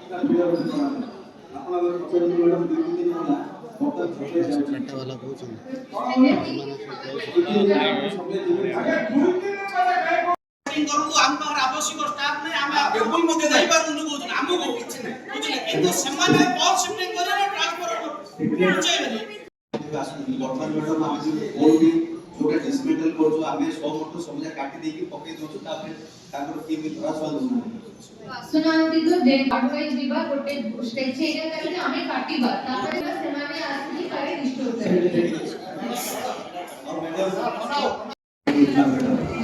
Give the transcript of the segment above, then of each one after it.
आवश्यक स्टाफ नहीं आम बिल्कुल मते नहीं पारु नु बोझ हमको किछ नहीं बुझले किंतु समान बॉल शिफ्टिंग करे ट्रांसफर चाहिए वर्तमान मैडम हम कोडी छोटा डिसमेंटल कर जो हमें 100 मोटर समझा काटी देकी पके दोछु तापर ताकर टीम में थोड़ा स्वाद होना सुनाउती तो जे एडवाइस दिबा गोटे स्टेज एरिया करे हमें काटीबा तापर सेमाने आसी करे रिस्टोर करे और मैडम बनाओ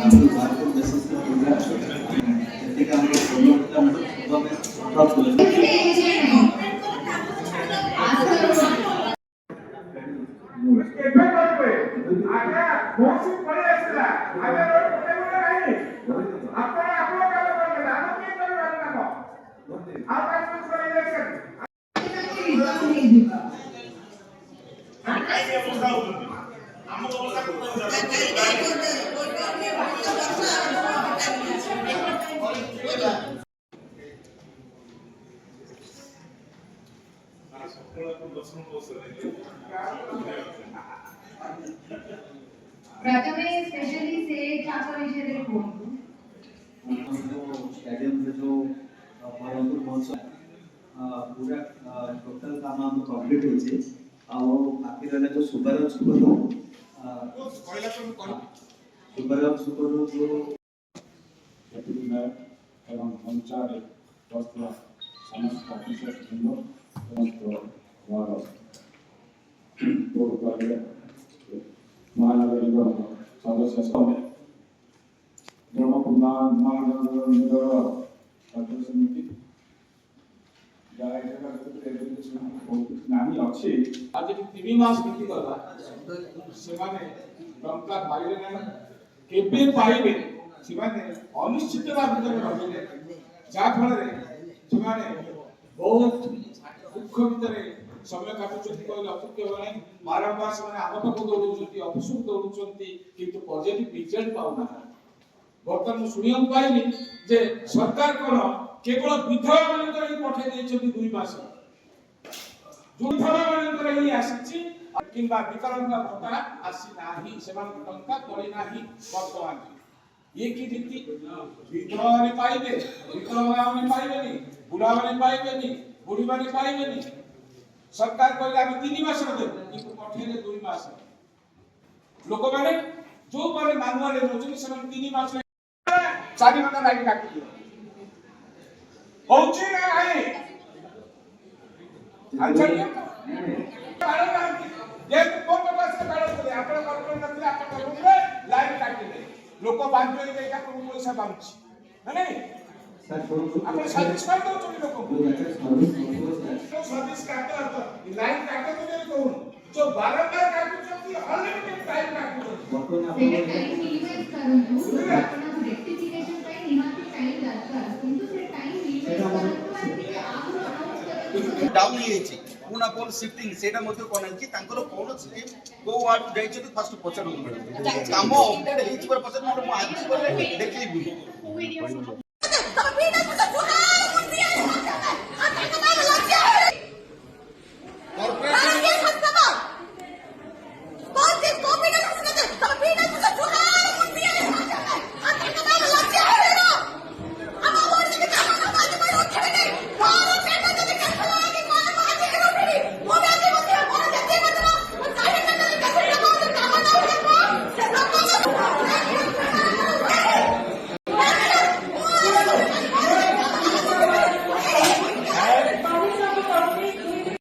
हम मार्केट बेसिस पे प्रोग्राम जैसे का हम फॉलो करता मैडम सुबह में प्राप्त होता आगे बहुत पड़े असला आगे रोड पड़े नहीं आपने आपको काम करना है हम क्या करना है ना आप कैसे फॉर इलेक्शन कैसे बोलता हूं हम बोलता प्रथमे स्पेशली से छात्र विषय रे कोन स्टेडियम में जो परंतु महोत्सव पूरा टोटल काम हम कंप्लीट होचे आ बाकी रहला जो सुपर सुपर जो एवं पंचायत वस्त्र समस्त ऑफिसर बृंद एवं वार्ड महानगर निगम सदस्य ब्रह्मकुमार महानगर निगम समिति नानी अच्छे आज 3 मास बीती गला से माने टंका पाइले ना केबे पाइबे से माने अनिश्चितता भीतर रहिले जा फल रे से माने बहुत दुख भीतर समय काटुचंती कहले अतिक्य हो नाही बारंबार से माने आम पाखु दौड़ुचंती ऑफिस को दौड़ुचंती किंतु पॉजिटिव रिजल्ट पाउना वर्तमान सुनियम पाइनी जे सरकार कोन केवल विधवा मानकर ही पठे देछथि 2 मास जो विधवा मानकर ही आसीछि किंबा विकलांग भत्ता आसी नाही सेमान टंका पड़ी नाही वर्तमान ये की रीति विधवा ने पाइबे विकलांग ने पाइबेनी बुढ़ा ने पाइबेनी बुढ़ी ने पाइबेनी सरकार कहले हम 3 मास दे किंतु पठेले 2 मास लोक माने जो माने मानुआले रोजनी सेमान 3 मास 4 घंटा लाइन काटी दियो होची ना आई आंसर ये जे कोन पास से काढो करे आपण कॉर्पोरेट नथले आपण रूम रे लाइन काटी दे लोक बांधले एका कोन पैसा बांधछि नाही आपण सर्विस कर दो लोक सर्विस काटो लाइन काटो दे कोन जो बारंबार काटो छथि अनलिमिटेड टाइम काटो टाइम मिनिमाइज करंतु आपण रेक्टिफिकेशन पे निहाती टाइम दरकार किंतु से टाइम मिनिमाइज डाउन ହେଇଛି ପୁଣା ପୋଲ ଶିଫ୍ଟିଂ ସେଇଟା ମଧ୍ୟ କନାଛି ତାଙ୍କର କୋଣ ଷ୍ଟିମ୍ କୋ ୱାର୍ଡ ଯାଇଛନ୍ତି ଫାଷ୍ଟ ପଚାରୁ ମ୍ୟାଡମ୍ କାମ ଅପଡେଟ୍ ହେଇଛି ପରେ ପଚାରୁ ମୁଁ ଆଜି ଗଲେ ଦେଖିବି